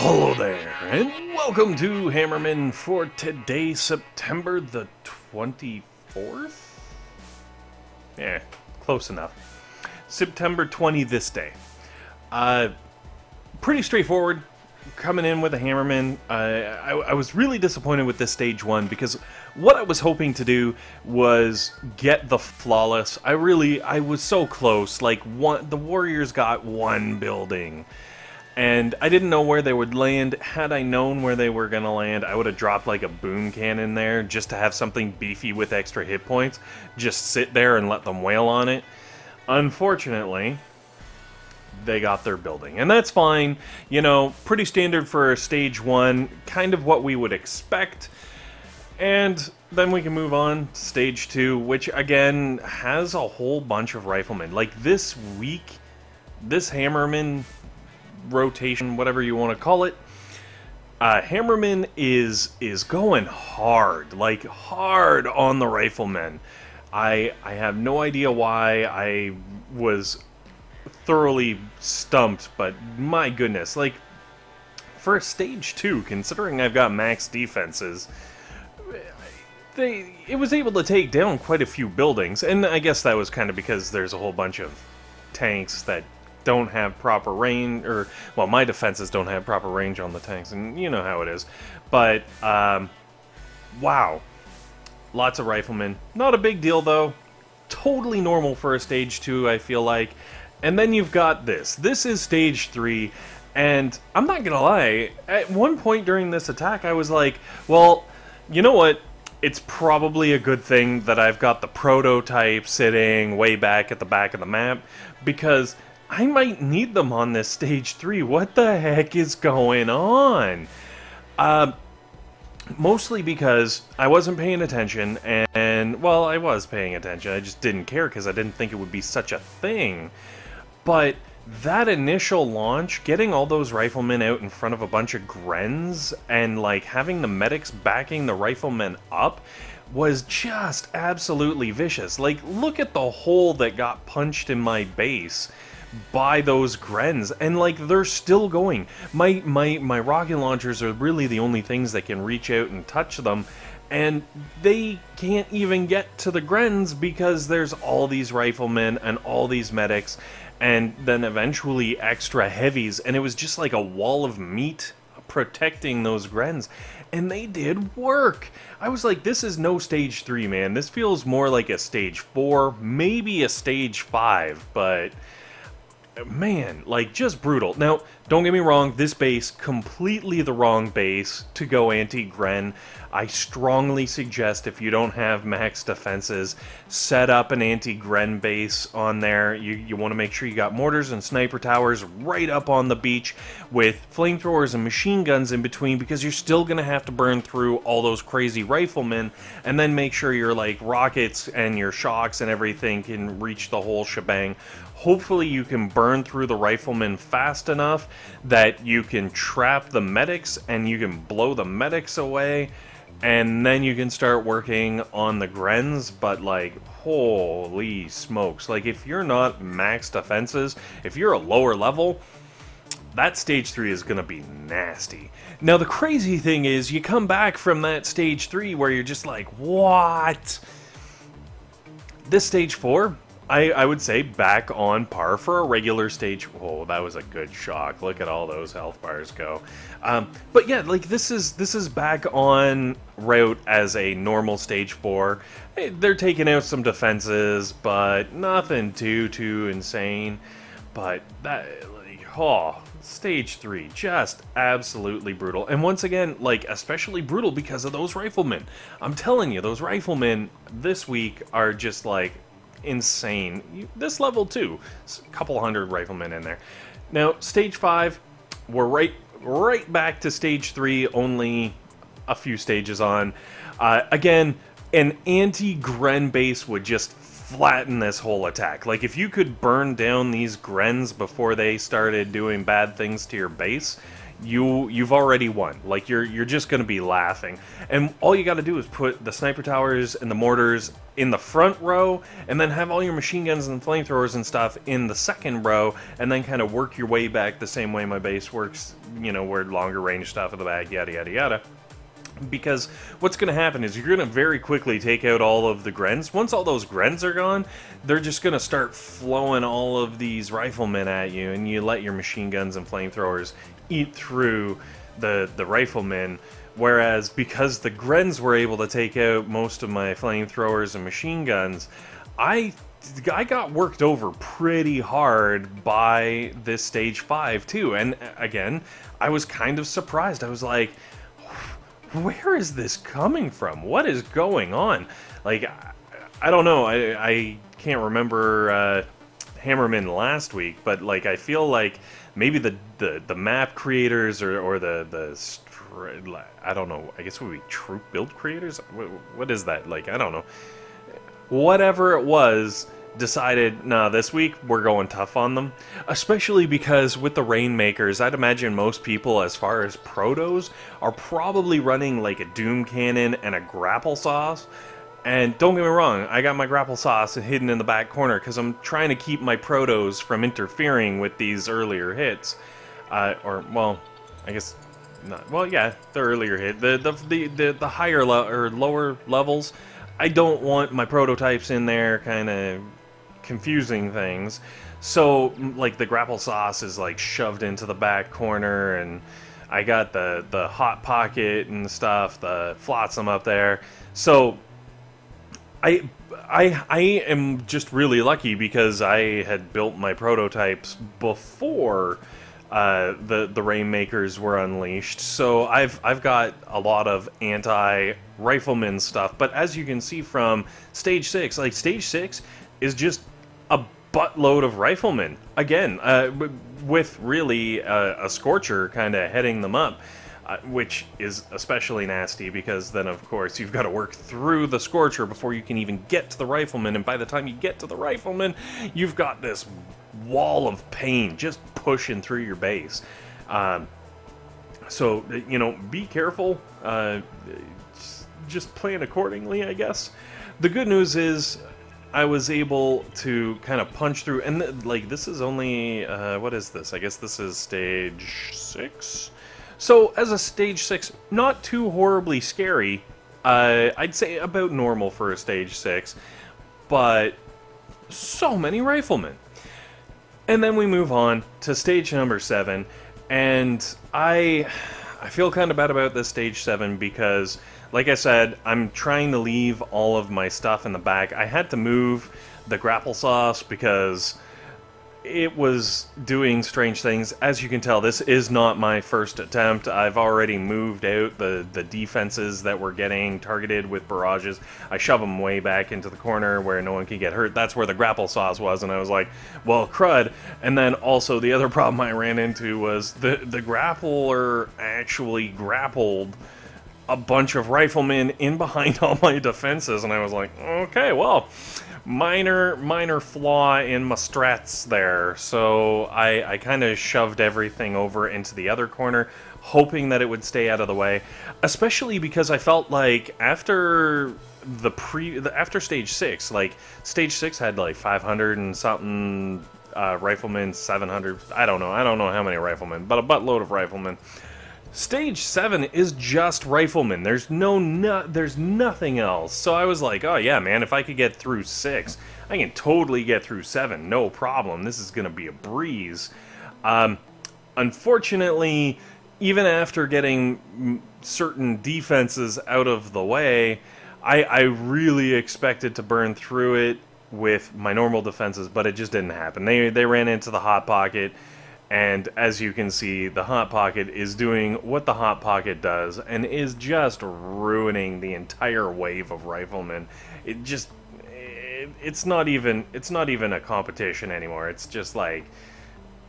Hello there, and welcome to Hammerman for today, September the 24th? Yeah, close enough. September 20 this day. Pretty straightforward, coming in with a Hammerman. I was really disappointed with this stage 1 because what I was hoping to do was get the flawless. I was so close, like the Warriors got one building. And I didn't know where they would land. Had I known where they were going to land, I would have dropped like a boom cannon there just to have something beefy with extra hit points. Just sit there and let them wail on it. Unfortunately, they got their building. And that's fine. You know, pretty standard for stage 1. Kind of what we would expect. And then we can move on to stage 2, which again has a whole bunch of riflemen. Like this week, this Hammerman rotation, whatever you want to call it, Hammerman is going hard, like hard on the riflemen. I have no idea why. I was thoroughly stumped, but my goodness, like for stage 2, considering I've got max defenses, it was able to take down quite a few buildings, and I guess that was kind of because there's a whole bunch of tanks that don't have proper range, or, well, my defenses don't have proper range on the tanks, and you know how it is. But, wow. Lots of riflemen. Not a big deal, though. Totally normal for a stage 2, I feel like. And then you've got this. This is stage 3, and I'm not gonna lie, at one point during this attack, I was like, well, you know what? It's probably a good thing that I've got the prototype sitting way back at the back of the map, because I might need them on this stage 3. What the heck is going on? Mostly because I wasn't paying attention, and, well, I was paying attention. I just didn't care because I didn't think it would be such a thing. But that initial launch, getting all those riflemen out in front of a bunch of Grens, and, like, having the medics backing the riflemen up, was just absolutely vicious. Like, look at the hole that got punched in my base by those Grens, and like they're still going. My rocket launchers are really the only things that can reach out and touch them, and they can't even get to the Grens because there's all these riflemen and all these medics, and then eventually extra heavies, and it was just like a wall of meat protecting those Grens, and they did work. I was like, this is no stage 3, man. This feels more like a stage 4, maybe a stage 5, but man, like, just brutal. Now, don't get me wrong, this base, completely the wrong base to go anti-Gren. I strongly suggest, if you don't have max defenses, set up an anti-Gren base on there. You want to make sure you got mortars and sniper towers right up on the beach with flamethrowers and machine guns in between, because you're still going to have to burn through all those crazy riflemen, and then make sure your, like, rockets and your shocks and everything can reach the whole shebang. Hopefully you can burn through the riflemen fast enough that you can trap the medics and you can blow the medics away, and then you can start working on the Grens. But like, holy smokes, like if you're not max defenses, if you're a lower level, that stage 3 is gonna be nasty. Now the crazy thing is, you come back from that stage 3 where you're just like, what? This stage 4, I would say back on par for a regular stage. Oh, that was a good shock. Look at all those health bars go. But yeah, like this is back on route as a normal stage 4. They're taking out some defenses, but nothing too insane. But that, like, oh, stage 3, just absolutely brutal. And once again, like, especially brutal because of those riflemen. I'm telling you, those riflemen this week are just like insane. This level too, a couple hundred riflemen in there. Now stage 5, we're right back to stage 3, only a few stages on. Again, an anti-Gren base would just flatten this whole attack. Like, if you could burn down these Grens before they started doing bad things to your base, you've already won. Like, you're just going to be laughing. And all you got to do is put the sniper towers and the mortars in the front row, and then have all your machine guns and flamethrowers and stuff in the second row, and then kind of work your way back the same way my base works, you know, where longer range stuff in the back, yada yada yada. Because what's going to happen is you're going to very quickly take out all of the Grens. Once all those Grens are gone, they're just going to start flowing all of these Riflemen at you, and you let your machine guns and flamethrowers eat through the Riflemen. Whereas, because the Grens were able to take out most of my flamethrowers and machine guns, I got worked over pretty hard by this stage 5 too. And again, I was kind of surprised. I was like, where is this coming from? What is going on? Like, I don't know. I can't remember Hammerman last week, but like, I feel like maybe the map creators or the I don't know. I guess it would be troop build creators. What is that? Like, I don't know. Whatever it was, decided, nah, this week we're going tough on them. Especially because with the Rainmakers, I'd imagine most people, as far as protos, are probably running like a Doom Cannon and a Grapple Sauce. And don't get me wrong, I got my Grapple Sauce hidden in the back corner because I'm trying to keep my protos from interfering with these earlier hits. Or, well, I guess not. Well, yeah, the earlier hit. The higher or lower levels, I don't want my prototypes in there kind of confusing things. So, like, the Grapple Sauce is, like, shoved into the back corner, and I got the Hot Pocket and stuff, the Flotsam up there. So, I am just really lucky because I had built my prototypes before the Rainmakers were unleashed. So I've got a lot of anti-Rifleman stuff. But as you can see from Stage 6, like, Stage 6 is just a buttload of Riflemen. Again, with really a Scorcher kind of heading them up. Which is especially nasty because then, of course, you've got to work through the Scorcher before you can even get to the Rifleman, and by the time you get to the Rifleman, you've got this wall of pain just pushing through your base. So, you know, be careful. Just plan accordingly, I guess. The good news is I was able to kind of punch through, and like, this is only, what is this? I guess this is Stage 6? So, as a Stage 6, not too horribly scary. I'd say about normal for a Stage 6, but so many Riflemen. And then we move on to Stage number 7, and I feel kind of bad about this Stage 7 because, like I said, I'm trying to leave all of my stuff in the back. I had to move the Grapple Sauce because it was doing strange things. As you can tell, this is not my first attempt. I've already moved out the defenses that were getting targeted with barrages. I shove them way back into the corner where no one can get hurt. That's where the Grapple Sauce was, and I was like, well, crud. And then also the other problem I ran into was the grappler actually grappled a bunch of Riflemen in behind all my defenses, and I was like, okay, well, minor flaw in my strats there. So I kind of shoved everything over into the other corner, hoping that it would stay out of the way, especially because I felt like after after Stage 6, like, Stage 6 had like 500 and something Riflemen, 700, I don't know how many Riflemen, but a buttload of Riflemen. Stage 7 is just Riflemen. There's nothing else. So I was like, oh yeah, man, if I could get through 6, I can totally get through 7, no problem. This is gonna be a breeze. Unfortunately, even after getting certain defenses out of the way, I really expected to burn through it with my normal defenses, but it just didn't happen. They ran into the Hot Pocket. And as you can see, the Hot Pocket is doing what the Hot Pocket does, and is just ruining the entire wave of Riflemen. It's not even a competition anymore. It's just like,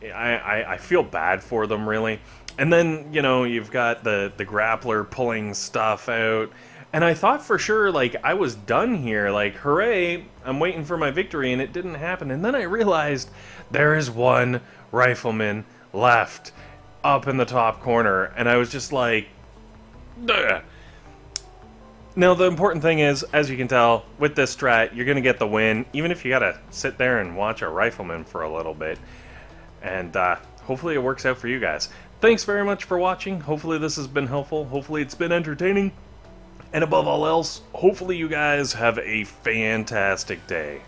I feel bad for them, really. And then, you know, you've got the grappler pulling stuff out, and I thought for sure, like, I was done here, like, hooray, I'm waiting for my victory, and it didn't happen. And then I realized there is one Rifleman left, up in the top corner, and I was just like, ugh. Now, the important thing is, as you can tell, with this strat, you're going to get the win, even if you got to sit there and watch a Rifleman for a little bit. And hopefully it works out for you guys. Thanks very much for watching. Hopefully this has been helpful. Hopefully it's been entertaining. And above all else, hopefully you guys have a fantastic day.